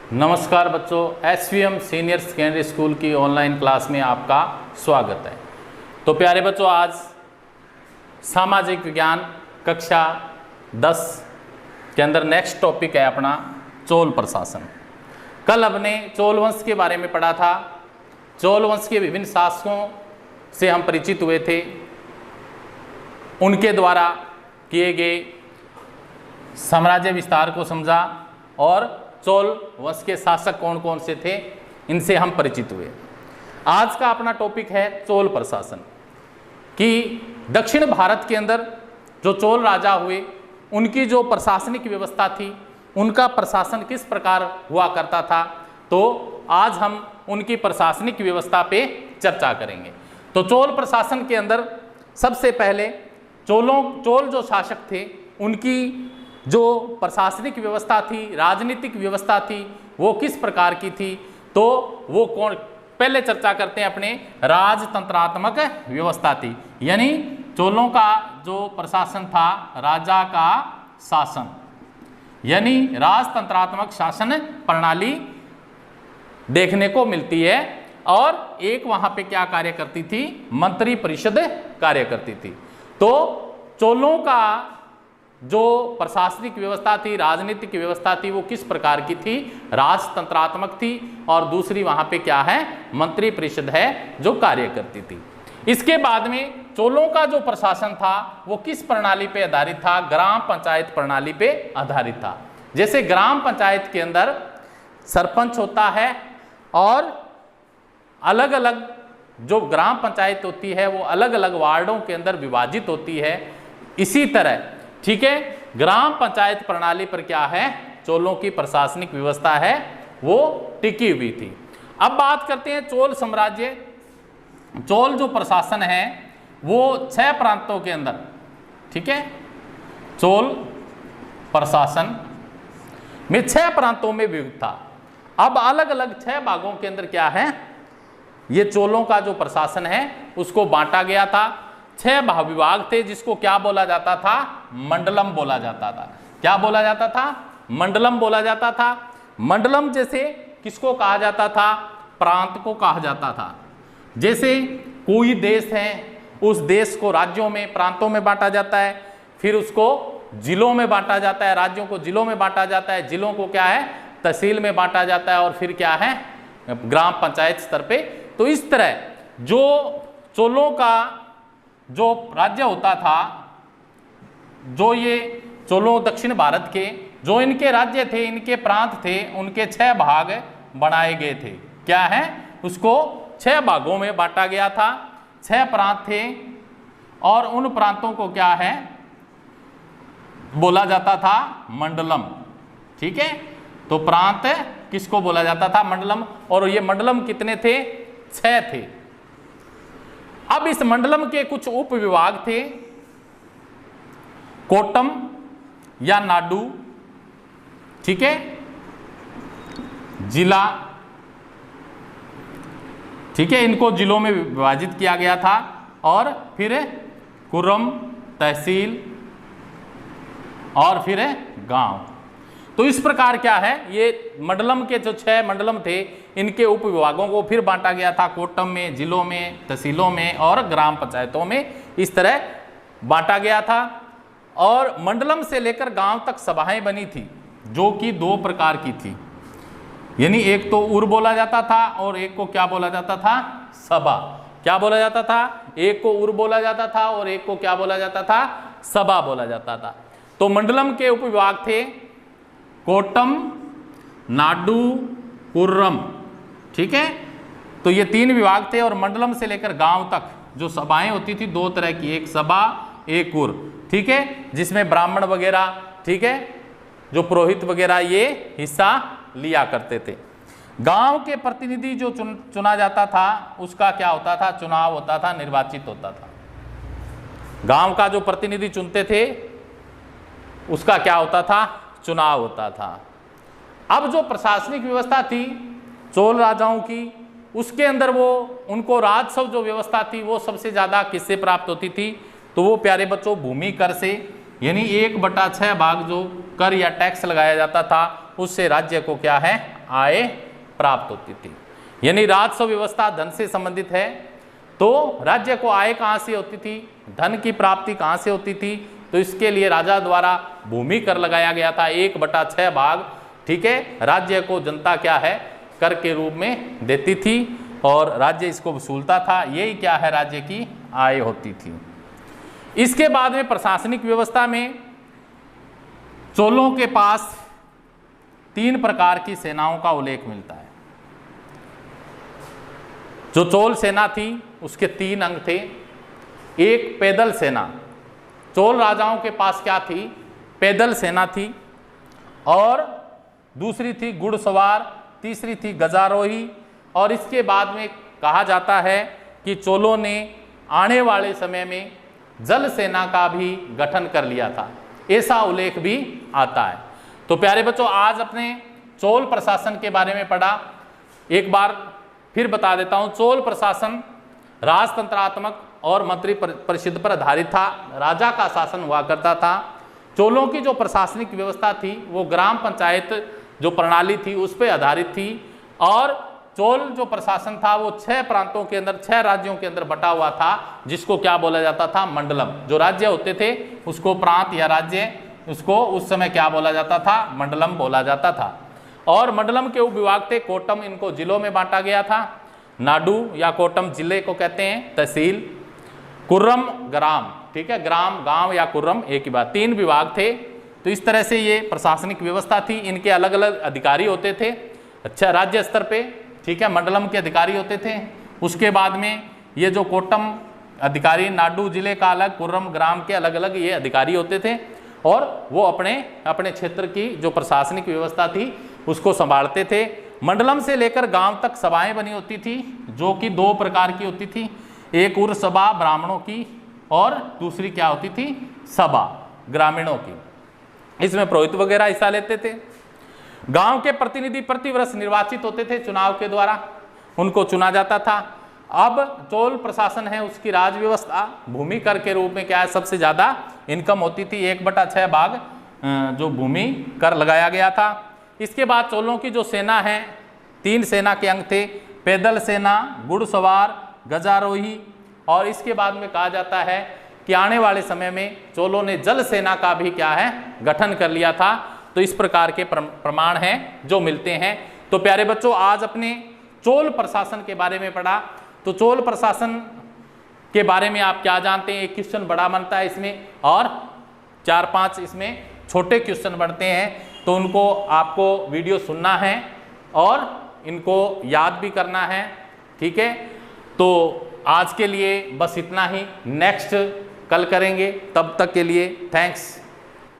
नमस्कार बच्चों, SVM senior secondary school की ऑनलाइन क्लास में आपका स्वागत है। तो प्यारे बच्चों, आज सामाजिक विज्ञान कक्षा 10 के अंदर नेक्स्ट टॉपिक है अपना चोल प्रशासन। कल हमने चोल वंश के बारे में पढ़ा था। चोल वंश के विभिन्न शासकों से हम परिचित हुए थे, उनके द्वारा किए गए साम्राज्य विस्तार को समझा और चोल वंश के शासक कौन कौन से थे इनसे हम परिचित हुए। आज का अपना टॉपिक है चोल प्रशासन, कि दक्षिण भारत के अंदर जो चोल राजा हुए उनकी जो प्रशासनिक व्यवस्था थी, उनका प्रशासन किस प्रकार हुआ करता था। तो आज हम उनकी प्रशासनिक व्यवस्था पे चर्चा करेंगे। तो चोल प्रशासन के अंदर सबसे पहले चोल जो शासक थे उनकी जो प्रशासनिक व्यवस्था थी, राजनीतिक व्यवस्था थी, वो किस प्रकार की थी। तो वो कौन, पहले चर्चा करते हैं अपने राजतंत्रात्मक व्यवस्था थी, यानी चोलों का जो प्रशासन था राजा का शासन, यानी राजतंत्रात्मक शासन प्रणाली देखने को मिलती है। और एक वहां पे क्या कार्य करती थी, मंत्री परिषद कार्य करती थी। तो चोलों का जो प्रशासनिक व्यवस्था थी, राजनीतिक व्यवस्था थी, वो किस प्रकार की थी, राजतंत्रात्मक थी। और दूसरी वहां पे क्या है, मंत्री परिषद है जो कार्य करती थी। इसके बाद में चोलों का जो प्रशासन था वो किस प्रणाली पे आधारित था, ग्राम पंचायत प्रणाली पे आधारित था। जैसे ग्राम पंचायत के अंदर सरपंच होता है और अलग अलग जो ग्राम पंचायत होती है वो अलग अलग वार्डों के अंदर विभाजित होती है। इसी तरह ठीक है, ग्राम पंचायत प्रणाली पर क्या है, चोलों की प्रशासनिक व्यवस्था है वो टिकी हुई थी। अब बात करते हैं चोल साम्राज्य। चोल जो प्रशासन है वो 6 प्रांतों के अंदर, ठीक है, चोल प्रशासन में 6 प्रांतों में विभक्त था। अब अलग अलग 6 भागों के अंदर क्या है, ये चोलों का जो प्रशासन है उसको बांटा गया था। 6 विभाग थे जिसको क्या बोला जाता था, मंडलम बोला जाता था। क्या बोला जाता था, मंडलम बोला जाता था। मंडलम जैसे किसको कहा जाता था, प्रांत को कहा जाता था। जैसे कोई देश है, उस देश को राज्यों में, प्रांतों में बांटा जाता है, फिर उसको जिलों में बांटा जाता है, राज्यों को जिलों में बांटा जाता है, जिलों को क्या है, तहसील में बांटा जाता है, और फिर क्या है, ग्राम पंचायत स्तर पे। तो इस तरह जो चोलों का जो राज्य होता था, जो ये चोलों दक्षिण भारत के जो इनके राज्य थे, इनके प्रांत थे, उनके 6 भाग बनाए गए थे। क्या है, उसको 6 भागों में बांटा गया था। 6 प्रांत थे और उन प्रांतों को क्या है, बोला जाता था मंडलम। ठीक है, तो प्रांत किसको बोला जाता था, मंडलम। और ये मंडलम कितने थे, 6 थे। अब इस मंडलम के कुछ उप विभाग थे, कोटम या नाडु, ठीक है, जिला, ठीक है, इनको जिलों में विभाजित किया गया था। और फिर कुरम, तहसील, और फिर गांव। तो इस प्रकार क्या है, ये मंडलम के जो 6 मंडलम थे इनके उप विभागों को फिर बांटा गया था, कोटम में, जिलों में, तहसीलों में और ग्राम पंचायतों में, इस तरह बांटा गया था। और मंडलम से लेकर गांव तक सभाएं बनी थी, जो कि 2 प्रकार की थी, यानी एक तो उर बोला जाता था और एक को क्या बोला जाता था, सभा। क्या बोला जाता था, एक को उर बोला जाता था और एक को क्या बोला जाता था, सभा बोला जाता था। तो मंडलम के उप विभाग थे कोटम, नाडु, कुर्रम, ठीक है। तो ये 3 विभाग थे। और मंडलम से लेकर गांव तक जो सभाएं होती थी 2 तरह की, एक सभा, एक उर, ठीक है, जिसमें ब्राह्मण वगैरह, ठीक है, जो पुरोहित वगैरह ये हिस्सा लिया करते थे। गांव के प्रतिनिधि जो चुना जाता था उसका क्या होता था, चुनाव होता था, निर्वाचित होता था। गांव का जो प्रतिनिधि चुनते थे उसका क्या होता था, चुनाव होता था। अब जो प्रशासनिक व्यवस्था थी चोल राजाओं की, उसके अंदर वो उनको राजस्व जो व्यवस्था थी वो सबसे ज्यादा किससे प्राप्त होती थी, तो वो प्यारे बच्चों भूमि कर से, यानी 1/6 भाग जो कर या टैक्स लगाया जाता था उससे राज्य को क्या है आय प्राप्त होती थी। यानी राजस्व व्यवस्था धन से संबंधित है, तो राज्य को आय कहाँ से होती थी, धन की प्राप्ति कहाँ से होती थी, तो इसके लिए राजा द्वारा भूमि कर लगाया गया था 1/6 भाग। ठीक है, राज्य को जनता क्या है, कर के रूप में देती थी और राज्य इसको वसूलता था। यही क्या है, राज्य की आय होती थी। इसके बाद में प्रशासनिक व्यवस्था में चोलों के पास 3 प्रकार की सेनाओं का उल्लेख मिलता है। जो चोल सेना थी उसके 3 अंग थे। एक पैदल सेना, चोल राजाओं के पास क्या थी, पैदल सेना थी, और दूसरी थी घुड़सवार, तीसरी थी गजारोही, और इसके बाद में कहा जाता है कि चोलों ने आने वाले समय में जल सेना का भी गठन कर लिया था, ऐसा उल्लेख भी आता है। तो प्यारे बच्चों, आज अपने चोल प्रशासन के बारे में पढ़ा। एक बार फिर बता देता हूं, चोल प्रशासन राजतंत्रात्मक और मंत्री परिषद पर आधारित था। राजा का शासन हुआ करता था। चोलों की जो प्रशासनिक व्यवस्था थी वो ग्राम पंचायत जो प्रणाली थी उस पर आधारित थी, और चोल जो प्रशासन था वो 6 प्रांतों के अंदर, 6 राज्यों के अंदर बटा हुआ था, जिसको क्या बोला जाता था, मंडलम। जो राज्य होते थे उसको प्रांत या राज्य, उसको उस समय क्या बोला जाता था, मंडलम बोला जाता था। और मंडलम के उपविभाग थे कोटम, इनको जिलों में बांटा गया था। नाडु या कोटम जिले को कहते हैं, तहसील। कुर्रम ग्राम, ठीक है, ग्राम गांव या कुर्रम एक ही बात। 3 विभाग थे। तो इस तरह से ये प्रशासनिक व्यवस्था थी। इनके अलग अलग अधिकारी होते थे, अच्छा, राज्य स्तर पे, ठीक है, मंडलम के अधिकारी होते थे। उसके बाद में ये जो कोटम अधिकारी, नाडु जिले का अलग, कुर्रम ग्राम के अलग अलग ये अधिकारी होते थे, और वो अपने अपने क्षेत्र की जो प्रशासनिक व्यवस्था थी उसको संभालते थे। मंडलम से लेकर गांव तक सभाएं बनी होती थी, जो कि 2 प्रकार की होती थी। एक उर सभा ब्राह्मणों की, और दूसरी क्या होती थी, सभा ग्रामीणों की। इसमें पुरोहित वगैरह हिस्सा लेते थे। गांव के प्रतिनिधि प्रतिवर्ष निर्वाचित होते थे चुनाव के द्वारा, उनको चुना जाता था। अब चोल प्रशासन है उसकी राज व्यवस्था भूमि कर के रूप में क्या है, सबसे ज्यादा इनकम होती थी। 1/6 भाग जो भूमि कर लगाया गया था। इसके बाद चोलों की जो सेना है, 3 सेना के अंग थे, पैदल सेना, घुड़सवार, गजारोही, और इसके बाद में कहा जाता है कि आने वाले समय में चोलों ने जल सेना का भी क्या है, गठन कर लिया था। तो इस प्रकार के प्रमाण हैं जो मिलते हैं। तो प्यारे बच्चों, आज अपने चोल प्रशासन के बारे में पढ़ा। तो चोल प्रशासन के बारे में आप क्या जानते हैं, एक क्वेश्चन बड़ा बनता है इसमें, और 4-5 इसमें छोटे क्वेश्चन बनते हैं। तो उनको आपको वीडियो सुनना है और इनको याद भी करना है, ठीक है। तो आज के लिए बस इतना ही, नेक्स्ट कल करेंगे। तब तक के लिए थैंक्स।